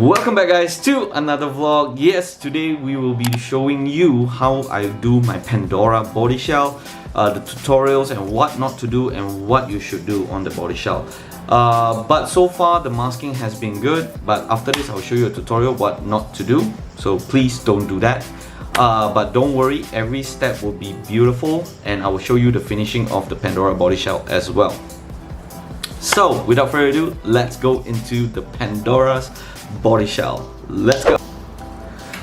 Welcome back guys to another vlog. Yes, today we will be showing you how I do my Pandora body shell, the tutorials and what not to do and what you should do on the body shell. But so far the masking has been good, but after this I'll show you a tutorial what not to do, so please don't do that. But don't worry, every step will be beautiful and I will show you the finishing of the Pandora body shell as well. So without further ado, let's go into the Pandora's body shell. Let's go.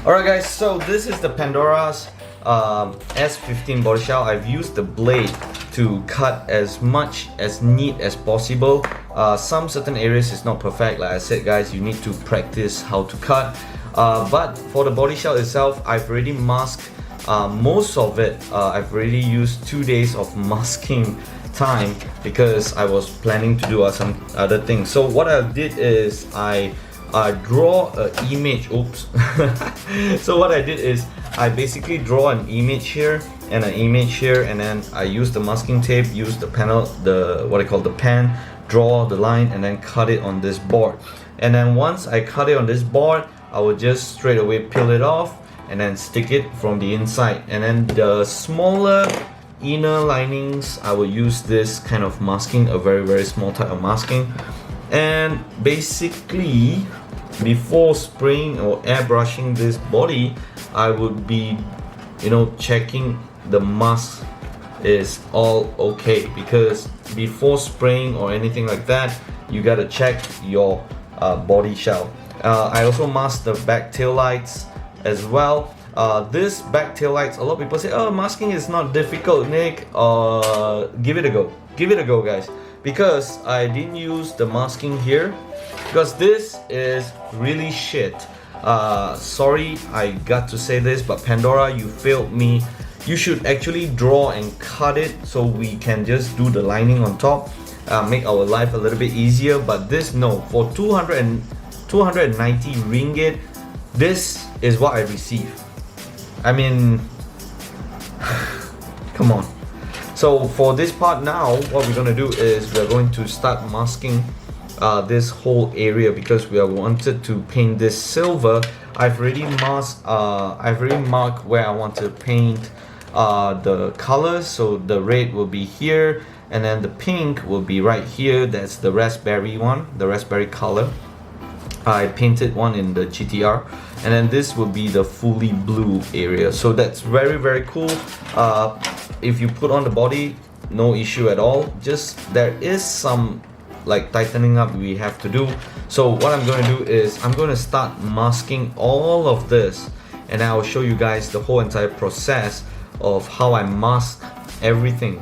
Alright guys, so this is the Pandora's S15 body shell. I've used the blade to cut as much as neat as possible. Some certain areas is not perfect, like I said guys, you need to practice how to cut. But for the body shell itself, I've already masked most of it. I've already used 2 days of masking time because I was planning to do some other things. So what I did is I draw an image. Oops. So what I did is I basically draw an image here and an image here, and then I use the masking tape, use the panel, the what I call the pen, draw the line and then cut it on this board. And then once I cut it on this board, I will just straight away peel it off and then stick it from the inside. And then the smaller inner linings, I will use this kind of masking, a very small type of masking. And basically before spraying or airbrushing this body, I would be checking the mask is all okay, because before spraying or anything like that, you gotta check your body shell. I also masked the back tail lights as well. This back tail lights, a lot of people say, oh, masking is not difficult, Nick. Give it a go. Give it a go, guys. Because I didn't use the masking here, because this is really shit. Sorry, I got to say this, but Pandora, you failed me. You should actually draw and cut it so we can just do the lining on top, make our life a little bit easier. But this, no, for 290 ringgit, this is what I received. I mean, come on. So for this part now, what we're going to do is we're going to start masking this whole area, because we are wanted to paint this silver. I've already marked where I want to paint the colors. So the red will be here, and then the pink will be right here. That's the raspberry one, the raspberry color. I painted one in the GTR, and then this will be the fully blue area. So that's very cool. If you put on the body, no issue at all. Just there is some like tightening up we have to do. So what I'm going to do is I'm going to start masking all of this, and I will show you guys the whole entire process of how I mask everything,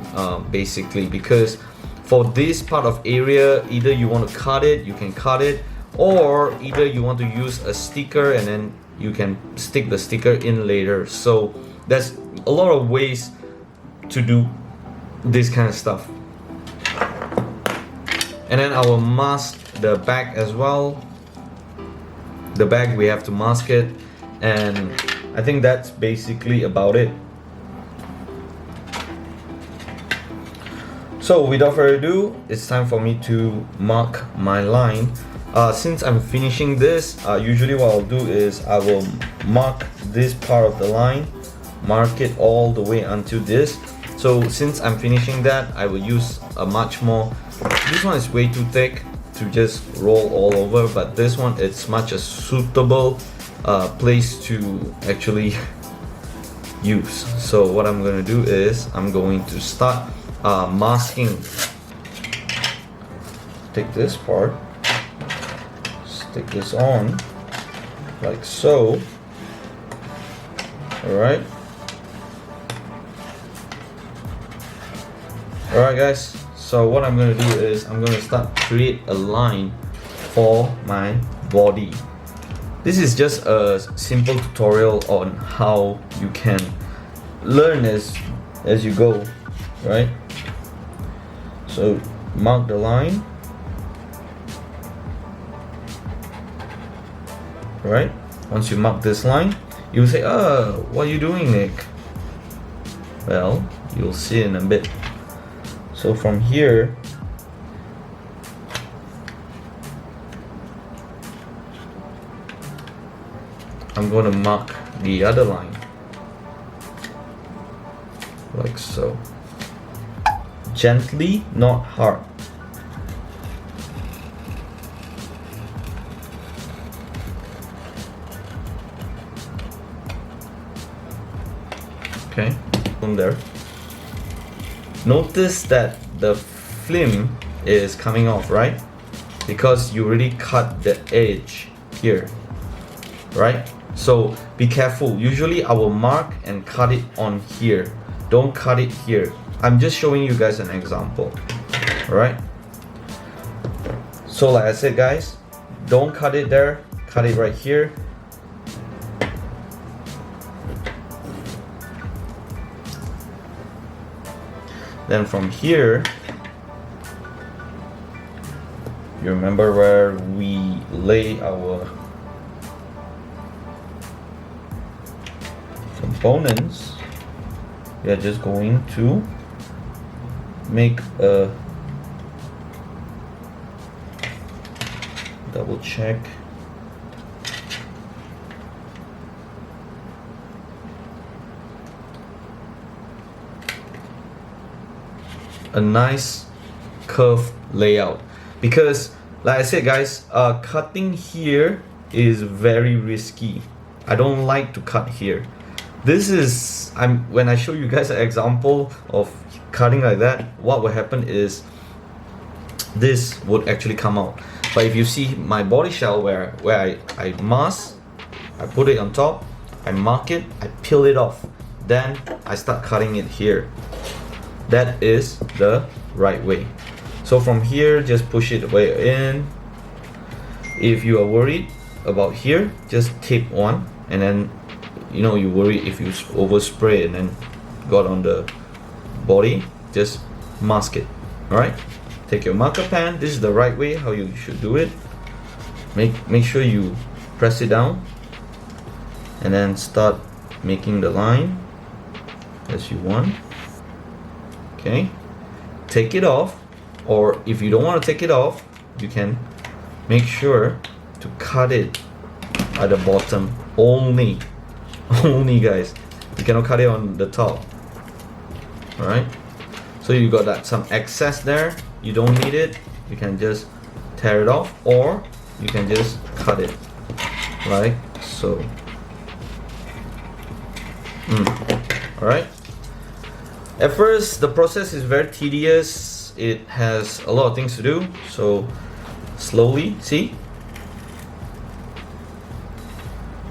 basically. Because for this part of area, either you want to cut it, you can cut it, or either you want to use a sticker and then you can stick the sticker in later. So there's a lot of ways to do this kind of stuff. And then I will mask the back as well. The back, we have to mask it, and I think that's basically about it. So without further ado, it's time for me to mark my line. Since I'm finishing this, usually what I'll do is I will mark this part of the line, mark it all the way until this. So since I'm finishing that, I will use a much more, this one is way too thick to just roll all over, but this one, it's much a suitable place to actually use. So what I'm going to do is I'm going to start masking. Take this part, stick this on like so. Alright guys, so what I'm going to do is I'm going to start create a line for my body. This is just a simple tutorial on how you can learn as you go, right? So mark the line. Right? Once you mark this line, you'll say, oh, what are you doing, Nick? Well, you'll see in a bit. So from here, I'm going to mark the other line like so. Gently, not hard. Okay, from there. Notice that the film is coming off, right? Because you already cut the edge here, right? So be careful. Usually I will mark and cut it on here. Don't cut it here. I'm just showing you guys an example. Alright? So like I said guys, don't cut it there, cut it right here. Then from here, you remember where we lay our components. We are just going to make a double check. A nice curved layout, because like I said guys, cutting here is very risky. I don't like to cut here. This is, when I show you guys an example of cutting like that, what will happen is this would actually come out. But if you see my body shell where I mask, I put it on top, I mark it, I peel it off, then I start cutting it here. That is the right way. So from here, just push it way in. If you are worried about here, just tape one, and then you worry if you overspray and then got on the body, just mask it. Alright, take your marker pen. This is the right way how you should do it. Make sure you press it down and then start making the line as you want. Okay, take it off, or if you don't want to take it off, you can make sure to cut it at the bottom only. Only guys, you cannot cut it on the top. Alright, so you got that some excess there, you don't need it, you can just tear it off, or you can just cut it like so. Alright, at first the process is very tedious, it has a lot of things to do, so slowly, see?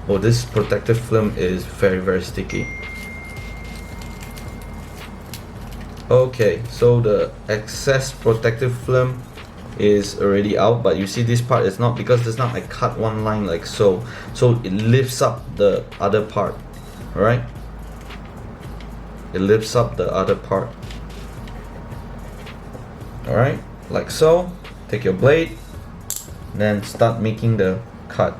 Oh, this protective film is very sticky. Okay, so the excess protective film is already out, but you see this part is not, because there's not, I cut one line like so, so it lifts up the other part. Alright, it lifts up the other part. Alright, like so. Take your blade, then start making the cut.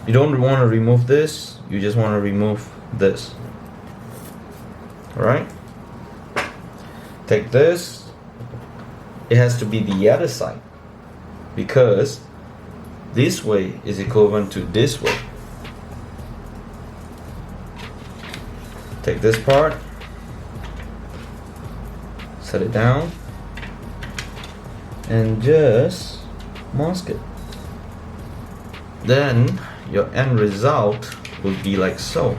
You don't want to remove this, you just want to remove this. Alright, take this, it has to be the other side, because this way is equivalent to this way. Take this part, set it down, and just mask it. Then your end result will be like so.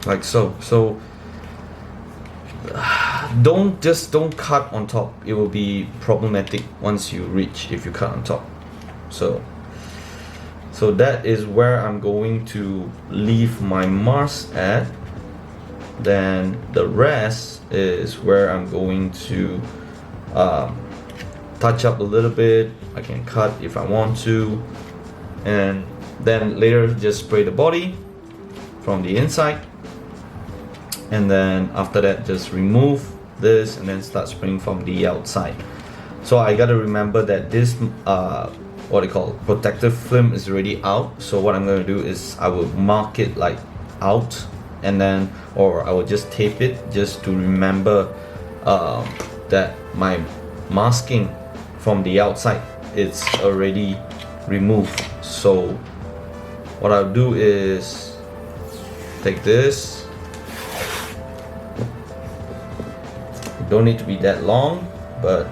Like so. So don't cut on top. It will be problematic once you reach, if you cut on top. So that is where I'm going to leave my mask at. Then the rest is where I'm going to touch up a little bit. I can cut if I want to, and then later just spray the body from the inside, and then after that just remove this and then start spraying from the outside. So I gotta remember that this what they call protective film is already out. So what I'm gonna do is I will mark it like out, and then, or I will just tape it just to remember that my masking from the outside, it's already removed. So what I'll do is take this. Don't need to be that long, but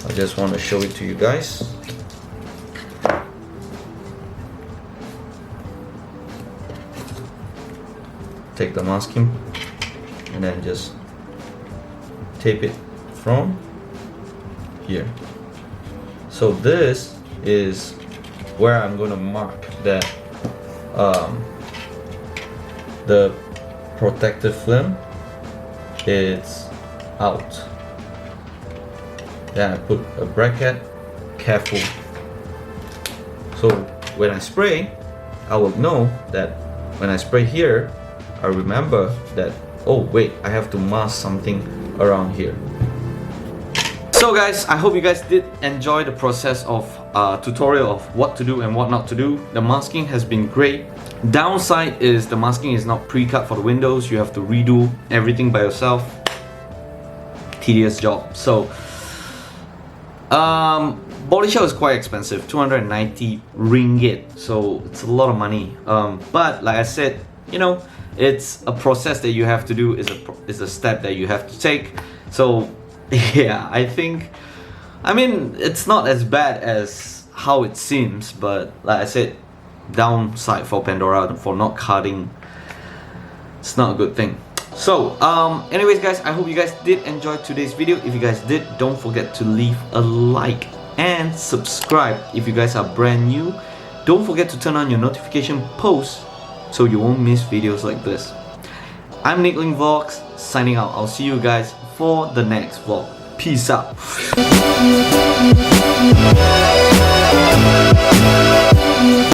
I just want to show it to you guys. Take the masking and then just tape it from here. So this is where I'm going to mark that the protective film is out. Then I put a bracket, careful. So when I spray, I will know that when I spray here, I remember that, oh wait, I have to mask something around here. So guys, I hope you guys did enjoy the process of tutorial of what to do and what not to do. The masking has been great. Downside is the masking is not pre-cut for the windows. You have to redo everything by yourself. Tedious job. So body shell is quite expensive, 290 ringgit. So it's a lot of money. But like I said, you know, it's a process that you have to do, is a step that you have to take. So yeah, I mean it's not as bad as how it seems, but like I said, downside for Pandora for not cutting, it's not a good thing. So anyways guys, I hope you guys did enjoy today's video. If you guys did, don't forget to leave a like and subscribe. If you guys are brand new, don't forget to turn on your notification post so you won't miss videos like this. I'm Nicklimvlogs signing out. I'll see you guys for the next vlog. Peace out.